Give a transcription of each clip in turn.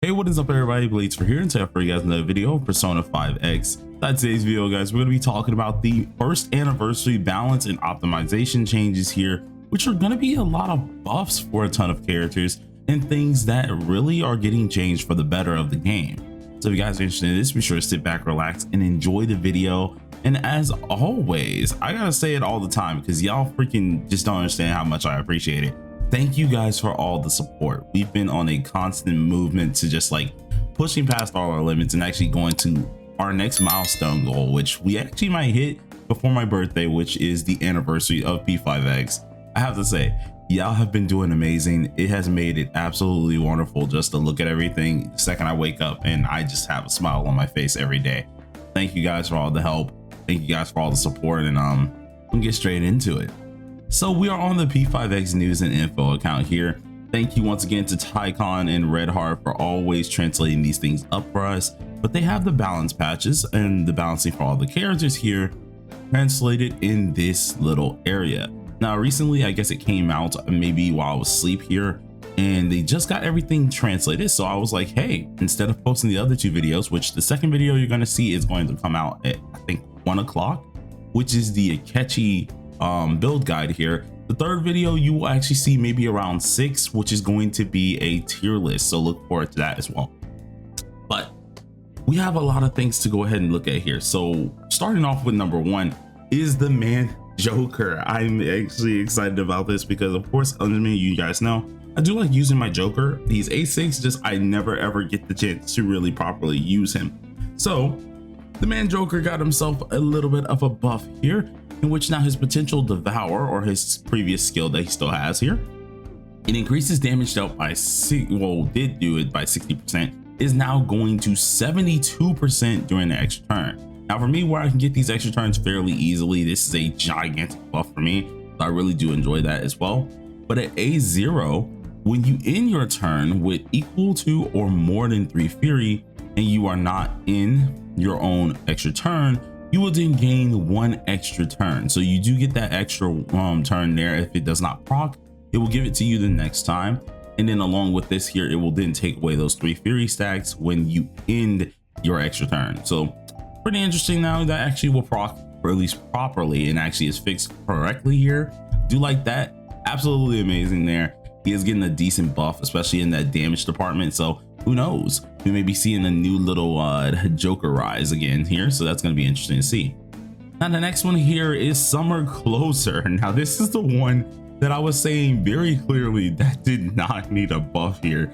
Hey, what is up everybody, Blades for here, and today for you guys another video of Persona 5X. That's today's video, guys. We're going to be talking about the first anniversary balance and optimization changes here, which are going to be a lot of buffs for a ton of characters and things that really are getting changed for the better of the game. So if you guys are interested in this, be sure to sit back, relax, and enjoy the video. And as always, I gotta say it all the time because y'all freaking just don't understand how much I appreciate it. Thank you guys for all the support. We've been on a constant movement to just like pushing past all our limits and actually going to our next milestone goal, which we actually might hit before my birthday, which is the anniversary of P5X. I have to say, y'all have been doing amazing. It has made it absolutely wonderful just to look at everything the second I wake up and I just have a smile on my face every day. Thank you guys for all the help. Thank you guys for all the support, and we'll get straight into it. So we are on the P5X news and info account here. Thank you once again to Tycon and Red Heart for always translating these things up for us. But they have the balance patches and the balancing for all the characters here translated in this little area. Now recently, I guess it came out maybe while I was asleep here, and they just got everything translated. So I was like, hey, instead of posting the other two videos, which the second video you're going to see is going to come out at I think 1 o'clock, which is the Akechi build guide here. The third video you will actually see maybe around 6, which is going to be a tier list, so look forward to that as well. But we have a lot of things to go ahead and look at here. So starting off with number 1 is the man Joker. I'm actually excited about this because of course, you guys know I do like using my Joker. He's A6, just I never ever get the chance to really properly use him. So the man Joker got himself a little bit of a buff here, in which now his potential devour, or his previous skill that he still has here, it increases damage dealt by did do it by 60%, is now going to 72% during the extra turn. Now for me, where I can get these extra turns fairly easily, this is a gigantic buff for me, so I really do enjoy that as well. But at A0, when you end your turn with equal to or more than 3 fury and you are not in your own extra turn, you will then gain 1 extra turn. So you do get that extra turn there. If it does not proc, it will give it to you the next time. And then along with this here, it will then take away those 3 fury stacks when you end your extra turn. So pretty interesting. Now that actually will proc or at least properly and actually is fixed correctly here. Do like that. Absolutely amazing there. He is getting a decent buff, especially in that damage department. So who knows, we may be seeing a new little Joker rise again here, so that's going to be interesting to see. Now the next one here is Summer Closer. Now this is the one that I was saying very clearly that did not need a buff here,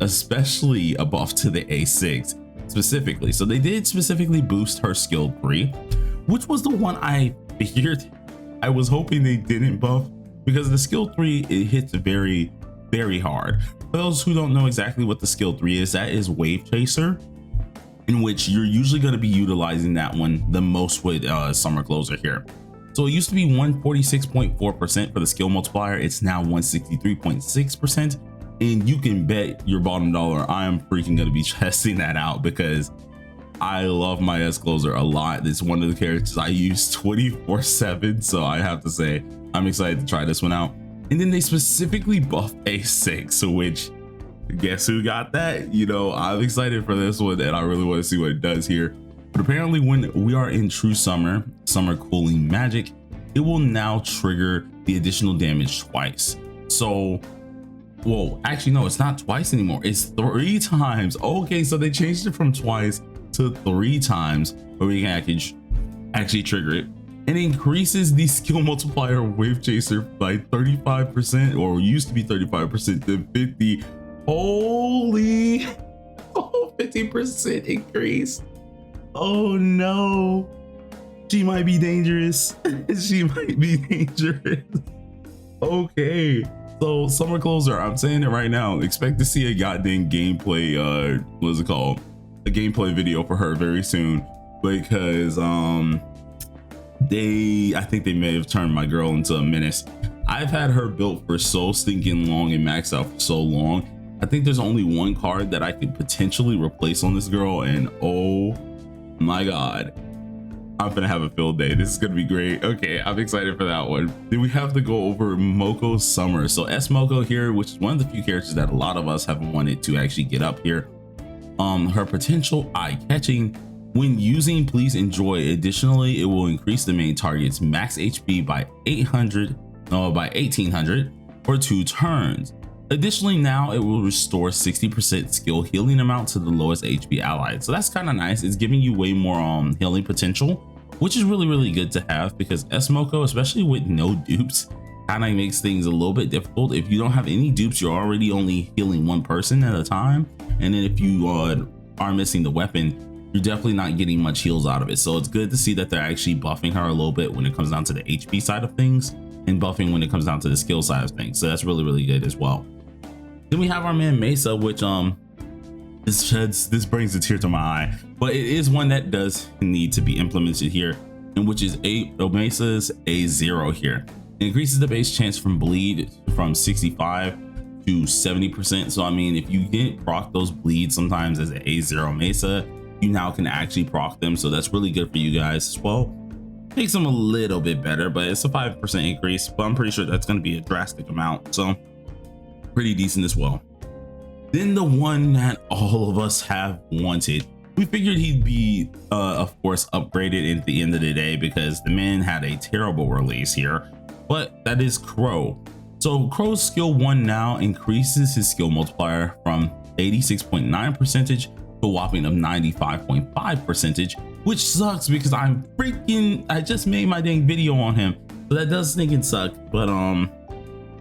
especially a buff to the A6 specifically. So they did specifically boost her skill 3, which was the one I figured. I was hoping they didn't buff, because the skill 3, it hits very hard. For those who don't know exactly what the skill 3 is, that is Wave Chaser, in which you're usually going to be utilizing that one the most with Summer Closer here. So it used to be 146.4% for the skill multiplier. It's now 163.6%, and you can bet your bottom dollar I am freaking going to be testing that out because I love my S Closer a lot. It's one of the characters I use 24/7, so I have to say I'm excited to try this one out. And then they specifically buffed A6, which guess who got that? You know, I'm excited for this one and I really want to see what it does here. But apparently when we are in true summer cooling magic, it will now trigger the additional damage twice. So, whoa, actually no, it's not twice anymore. It's 3 times. Okay, so they changed it from twice to 3 times where we can actually trigger it. It increases the skill multiplier Wave Chaser by 35%, or used to be 35% to 50. Holy, 50% increase. Oh no, she might be dangerous. She might be dangerous. Okay, so Summer Closer, I'm saying it right now, expect to see a goddamn gameplay, what is it called? A gameplay video for her very soon, because I think they may have turned my girl into a menace. I've had her built for so stinking long and maxed out for so long. I think there's only 1 card that I could potentially replace on this girl, and oh my god, I'm gonna have a field day. This is gonna be great. Okay, I'm excited for that one. Then we have to go over Moko Summer. So S Moko here, which is one of the few characters that a lot of us have wanted to actually get up here. Her potential eye-catching. When using Please Enjoy, additionally, it will increase the main target's max HP by 1800 for 2 turns. Additionally, now it will restore 60% skill healing amount to the lowest HP allied. So that's kind of nice. It's giving you way more healing potential, which is really good to have, because S Moko, especially with no dupes, kind of makes things a little bit difficult. If you don't have any dupes, you're already only healing 1 person at a time, and then if you are missing the weapon, you're definitely not getting much heals out of it. So it's good to see that they're actually buffing her a little bit when it comes down to the HP side of things, and buffing when it comes down to the skill side of things. So that's really good as well. Then we have our man Mesa, which this brings a tear to my eye, but it is one that does need to be implemented here, and which is Mesa's A0 here. It increases the base chance from bleed from 65 to 70%. So I mean, if you didn't proc those bleeds sometimes as an A0 Mesa, you now can actually proc them. So that's really good for you guys as well. Makes them a little bit better, but it's a 5% increase, but I'm pretty sure that's going to be a drastic amount. So pretty decent as well. Then the one that all of us have wanted, we figured he'd be of course upgraded at the end of the day, because the man had a terrible release here, but that is Crow. So Crow's skill 1 now increases his skill multiplier from 86.9% to a whopping of 95.5%, which sucks because I just made my dang video on him, so that does stinking suck, but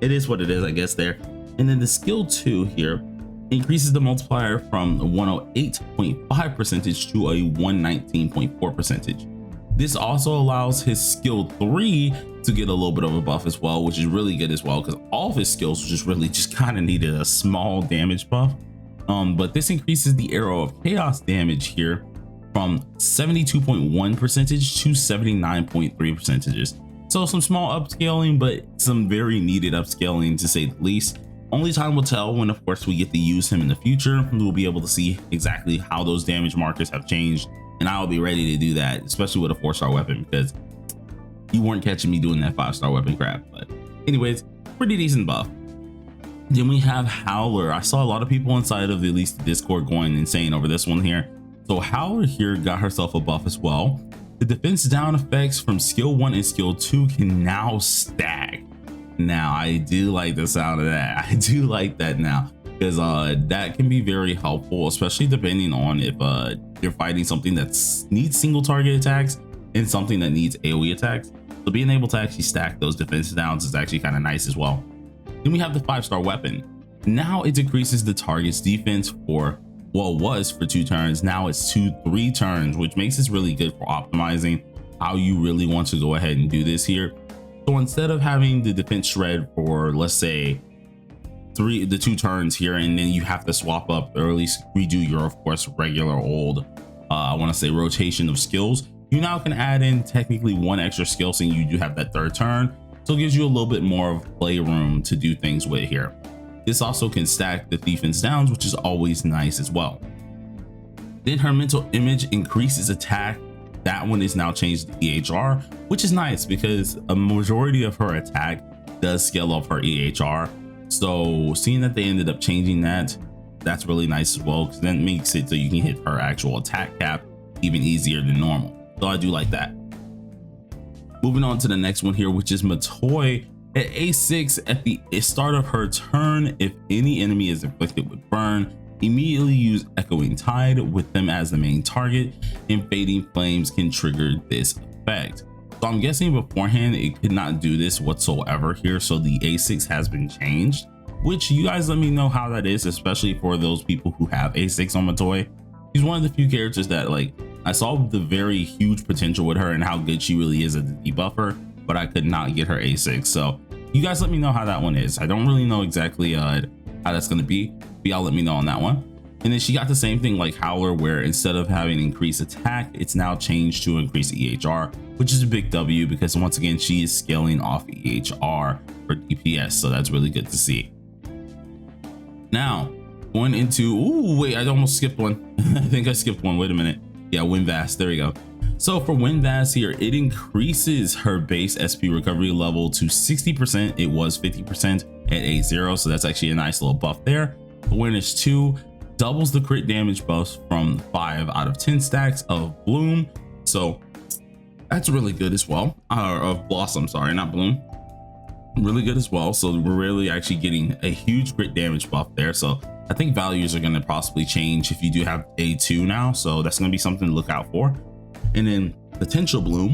it is what it is, I guess there. And then the skill 2 here increases the multiplier from 108.5% to a 119.4%. This also allows his skill 3 to get a little bit of a buff as well, which is really good as well, because all of his skills just kind of needed a small damage buff. But this increases the arrow of chaos damage here from 72.1% to 79.3%. So some small upscaling, but some very needed upscaling to say the least. Only time will tell when, of course, we get to use him in the future. We'll be able to see exactly how those damage markers have changed, and I'll be ready to do that, especially with a 4-star weapon, because you weren't catching me doing that 5-star weapon crap. But anyways, pretty decent buff. Then we have Howler. I saw a lot of people inside of at least the Discord going insane over this one here. So Howler here got herself a buff as well. The defense down effects from skill 1 and skill 2 can now stack. Now I do like the sound of that. I do like that now, because that can be very helpful, especially depending on if you're fighting something that needs single target attacks and something that needs AoE attacks. So being able to actually stack those defense downs is actually kind of nice as well. Then we have the 5-star weapon. Now it decreases the target's defense for, well, it was for 2 turns. Now it's 3 turns, which makes this really good for optimizing how you really want to go ahead and do this here. So instead of having the defense shred for, let's say, 2 turns here, and then you have to swap up, or at least redo your, of course, regular old, I want to say, rotation of skills, you now can add in technically 1 extra skill, so you do have that 3rd turn. So it gives you a little bit more of playroom to do things with here. This also can stack the defense downs, which is always nice as well. Then her mental image increases attack. That one is now changed to EHR, which is nice because a majority of her attack does scale up her EHR. So seeing that they ended up changing that, that's really nice as well, because then it makes it so you can hit her actual attack cap even easier than normal. So I do like that. Moving on to the next one here, which is Matoi. At A6, at the start of her turn, if any enemy is inflicted with burn, immediately use Echoing Tide with them as the main target, and Fading Flames can trigger this effect. So I'm guessing beforehand it could not do this whatsoever here, so the A6 has been changed, which you guys let me know how that is, especially for those people who have A6 on Matoi. She's one of the few characters that, like, I saw the very huge potential with her and how good she really is as a debuffer, but I could not get her A6. So you guys let me know how that one is. I don't really know exactly how that's going to be, but y'all let me know on that one. And then she got the same thing like Howler, where instead of having increased attack, it's now changed to increase EHR, which is a big W, because once again, she is scaling off EHR for DPS. So that's really good to see. Now going into, ooh, wait, I almost skipped one. I think I skipped one. Wait a minute. Yeah, Win Vast. There we go. So for Winvast here, it increases her base SP recovery level to 60%. It was 50% at 8-0, so that's actually a nice little buff there. Awareness 2 doubles the crit damage buffs from 5 out of 10 stacks of Bloom, so that's really good as well. Of Blossom, sorry, not Bloom. Really good as well. So we're really actually getting a huge crit damage buff there. So I think values are going to possibly change if you do have A2 now, so that's going to be something to look out for. And then Potential Bloom,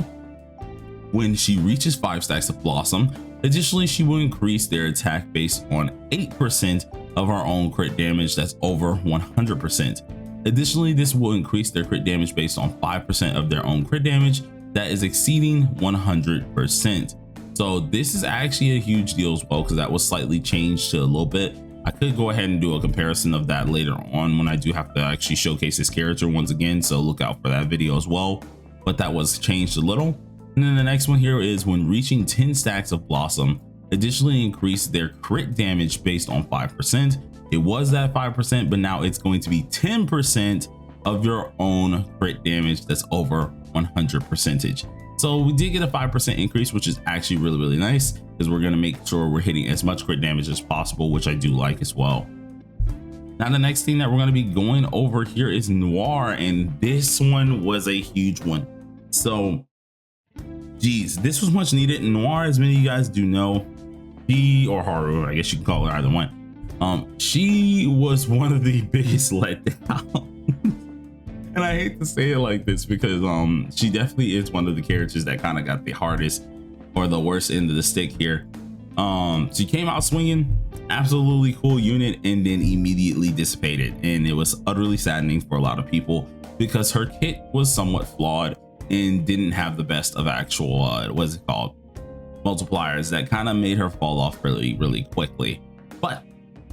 when she reaches 5 stacks of Blossom, additionally she will increase their attack based on 8% of our own crit damage that's over 100%. Additionally, this will increase their crit damage based on 5% of their own crit damage that is exceeding 100%. So this is actually a huge deal as well, because that was slightly changed to a little bit. I could go ahead and do a comparison of that later on when I do have to actually showcase this character once again, so look out for that video as well. But that was changed a little. And then the next one here is when reaching 10 stacks of Blossom, additionally increase their crit damage based on 5%. It was that 5%, but now it's going to be 10% of your own crit damage that's over 100%. So we did get a 5% increase, which is actually really nice, because we're going to make sure we're hitting as much crit damage as possible, which I do like as well. Now the next thing that we're going to be going over here is Noir, and this one was a huge one. So geez, this was much needed. Noir, as many of you guys do know, or Haru, I guess you can call her either one, she was one of the biggest letdowns. And I hate to say it like this, because she definitely is one of the characters that kind of got the hardest or the worst end of the stick here. She came out swinging, absolutely cool unit, and then immediately dissipated, and it was utterly saddening for a lot of people because her kit was somewhat flawed and didn't have the best of actual what's it called, multipliers that kind of made her fall off really quickly. But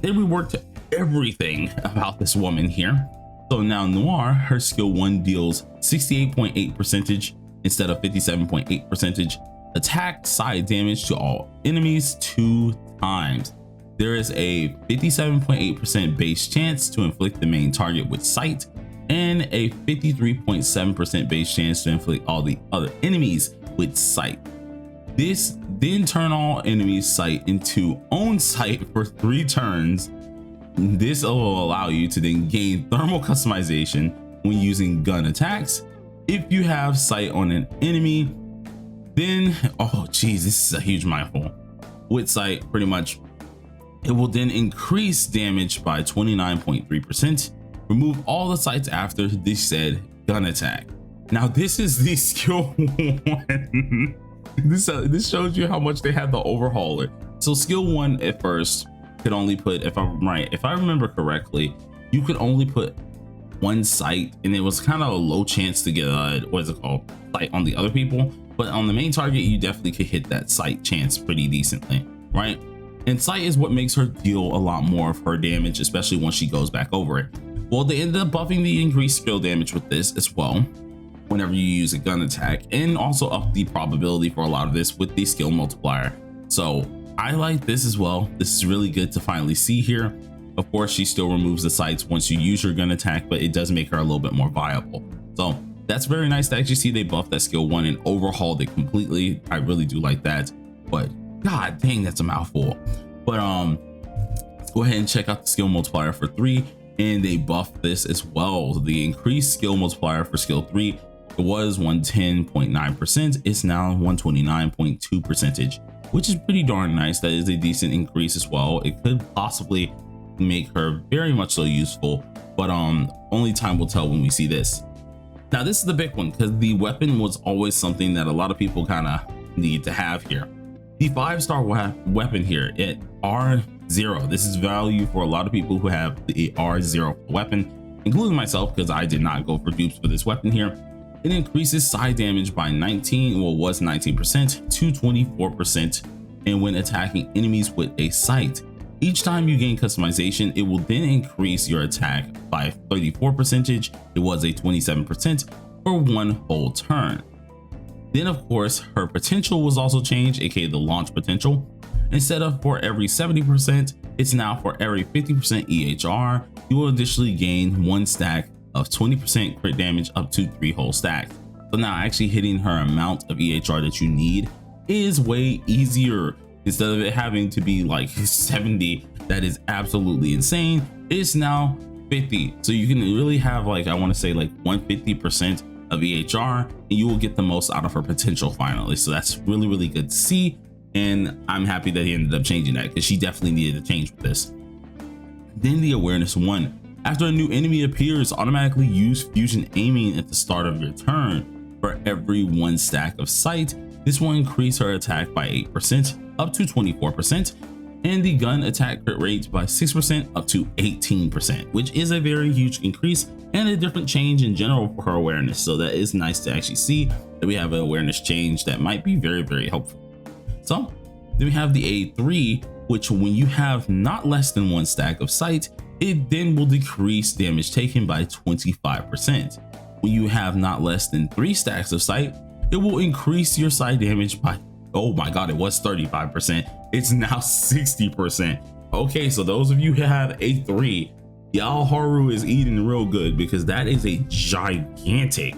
they reworked everything about this woman here. So now Noir, her skill 1 deals 68.8% instead of 57.8% attack side damage to all enemies 2 times. There is a 57.8% base chance to inflict the main target with sight, and a 53.7% base chance to inflict all the other enemies with sight. This then turn all enemies sight into own sight for 3 turns. This will allow you to then gain thermal customization when using gun attacks. If you have sight on an enemy, then, oh geez, this is a huge mouthful. With sight, pretty much, it will then increase damage by 29.3%. Remove all the sights after the said gun attack. Now this is the skill 1. This shows you how much they had to overhaul it. So skill 1 at first could only put, if I'm right, if I remember correctly, you could only put 1 sight, and it was kind of a low chance to get what is it called, sight on the other people. But on the main target, you definitely could hit that sight chance pretty decently, right? And sight is what makes her deal a lot more of her damage, especially once she goes back over it. Well, they ended up buffing the increased skill damage with this as well whenever you use a gun attack, and also up the probability for a lot of this with the skill multiplier. So I like this as well. This is really good to finally see here. Of course, she still removes the sights once you use your gun attack, but it does make her a little bit more viable. So that's very nice to actually see they buffed that skill 1 and overhauled it completely. I really do like that, but god dang, that's a mouthful. But let's go ahead and check out the skill multiplier for 3, and they buffed this as well. The increased skill multiplier for skill 3, it was 110.9%. It's now 129.2%, which is pretty darn nice. That is a decent increase as well. It could possibly make her very much so useful, but only time will tell when we see this. Now this is the big one, because the weapon was always something that a lot of people kind of need to have here. The 5-star weapon here at R0. This is value for a lot of people who have the R0 weapon, including myself, because I did not go for dupes for this weapon here. It increases side damage by 19% to 24%, and when attacking enemies with a sight. Each time you gain customization, it will then increase your attack by 34%. It was a 27% for 1 whole turn. Then of course, her potential was also changed, aka the launch potential. Instead of for every 70%, it's now for every 50% EHR. You will additionally gain 1 stack of 20% crit damage up to 3 whole stacks. So now actually hitting her amount of EHR that you need is way easier. Instead of it having to be like 70, that is absolutely insane, it's now 50. So you can really have, like, I want to say like 150% of EHR, and you will get the most out of her potential finally. So that's really, really good to see. And I'm happy that he ended up changing that, because she definitely needed to change with this. Then the awareness 1. After a new enemy appears, automatically use fusion aiming at the start of your turn. For every 1 stack of sight, this will increase her attack by 8% up to 24%, and the gun attack crit rate by 6% up to 18%, which is a very huge increase and a different change in general for her awareness. So that is nice to actually see that we have an awareness change that might be very, very helpful. So then we have the A3, which when you have not less than 1 stack of sight, it then will decrease damage taken by 25%. When you have not less than 3 stacks of sight, it will increase your sight damage by, oh my god, it was 35%. It's now 60%. Okay, so those of you who have A3, y'all Haru is eating real good, because that is a gigantic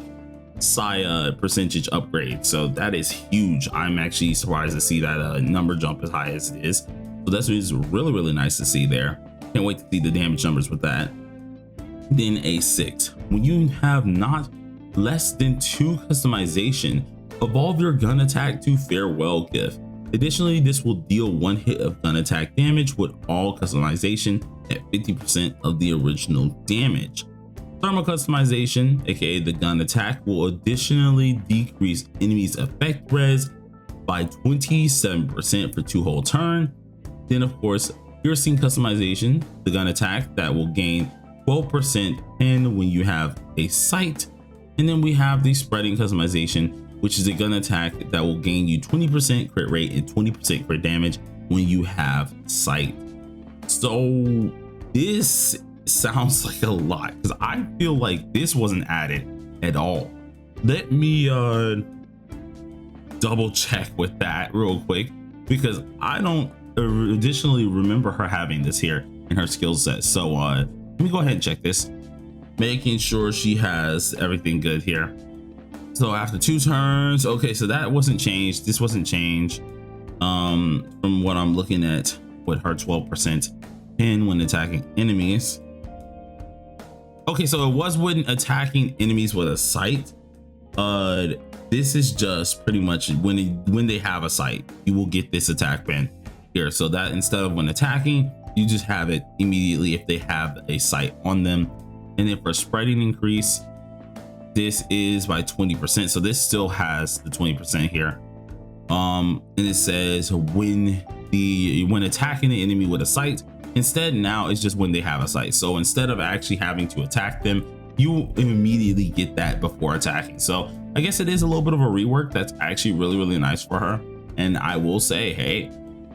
percentage upgrade. So that is huge. I'm actually surprised to see that number jump as high as it is. So that's really, really nice to see there. Can't wait to see the damage numbers with that. Then A6, when you have not less than 2 customization, evolve your gun attack to farewell gift. Additionally, this will deal 1 hit of gun attack damage with all customization at 50% of the original damage. Thermal customization, aka the gun attack, will additionally decrease enemies effect res by 27% for 2 whole turn. Then of course, piercing customization, the gun attack, that will gain 12% and when you have a sight. And then we have the spreading customization, which is a gun attack that will gain you 20% crit rate and 20% crit damage when you have sight. So this sounds like a lot, because I feel like this wasn't added at all. Let me double check with that real quick, because I don't additionally remember her having this here in her skill set. So let me go ahead and check this, making sure she has everything good here. So after 2 turns, okay, so that wasn't changed. This wasn't changed from what I'm looking at with her 12% pin when attacking enemies. Okay, so it was when attacking enemies with a sight. This is just pretty much when they have a sight, you will get this attack pin here. So that instead of when attacking, you just have it immediately if they have a sight on them. And then for spreading increase, this is by 20%. So this still has the 20% here. And it says when attacking the enemy with a sight, instead now it's just when they have a sight. So instead of actually having to attack them, you immediately get that before attacking. So I guess it is a little bit of a rework that's actually really, really nice for her. And I will say, hey,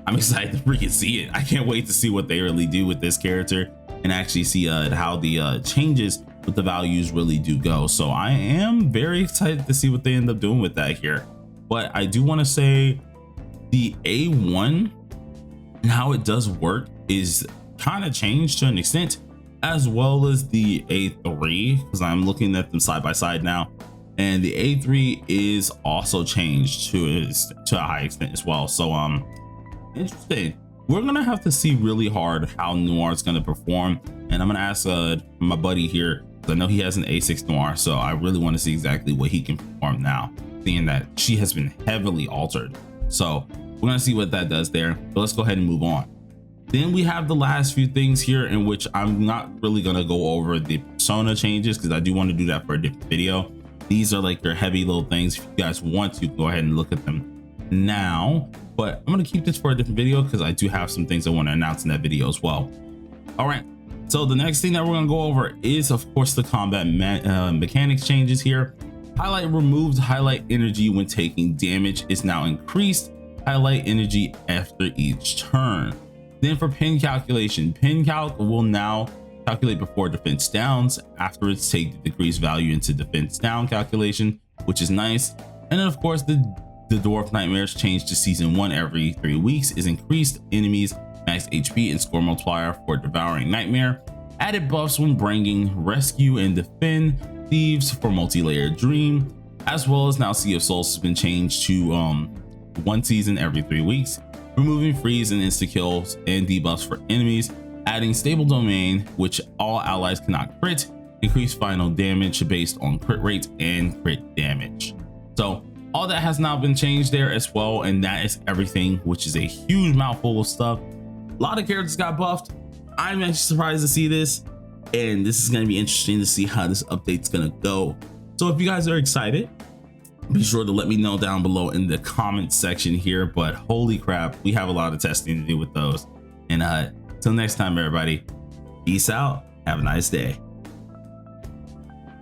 I'm excited to freaking see it. I can't wait to see what they really do with this character and actually see how the changes with the values really do go. So I am very excited to see what they end up doing with that here. But I do want to say the A1 and how it does work is kind of changed to an extent, as well as the A3, because I'm looking at them side by side now, and the A3 is also changed to a high extent as well. So interesting. We're gonna have to see really hard how Noir is gonna perform, and I'm gonna ask my buddy here, because I know he has an A6 Noir, so I really want to see exactly what he can perform now, seeing that she has been heavily altered. So we're gonna see what that does there, but let's go ahead and move on. Then we have the last few things here, in which I'm not really gonna go over the persona changes, because I do want to do that for a different video. These are like your heavy little things. If you guys want to, go ahead and look at them now, but I'm gonna keep this for a different video because I do have some things I want to announce in that video as well. All right, so the next thing that we're gonna go over is of course the combat mechanics changes here. Highlight removed highlight energy when taking damage is now increased highlight energy after each turn. Then for pin calculation, pin calc will now calculate before defense downs. Afterwards, take the decreased value into defense down calculation, which is nice. And then of course the Dwarf Nightmares change to season 1 every 3 weeks is increased enemies max HP and score multiplier for Devouring Nightmare. Added buffs when bringing rescue and defend thieves for multi-layered dream. as well as now Sea of Souls has been changed to one season every 3 weeks, removing freeze and insta kills and debuffs for enemies, adding stable domain, which all allies cannot crit, increase final damage based on crit rates and crit damage. So all that has now been changed there as well, and that is everything, which is a huge mouthful of stuff. A lot of characters got buffed. I'm actually surprised to see this, and this is going to be interesting to see how this update's going to go. So if you guys are excited, be sure to let me know down below in the comment section here. But holy crap, we have a lot of testing to do with those. And till next time, everybody, peace out, have a nice day.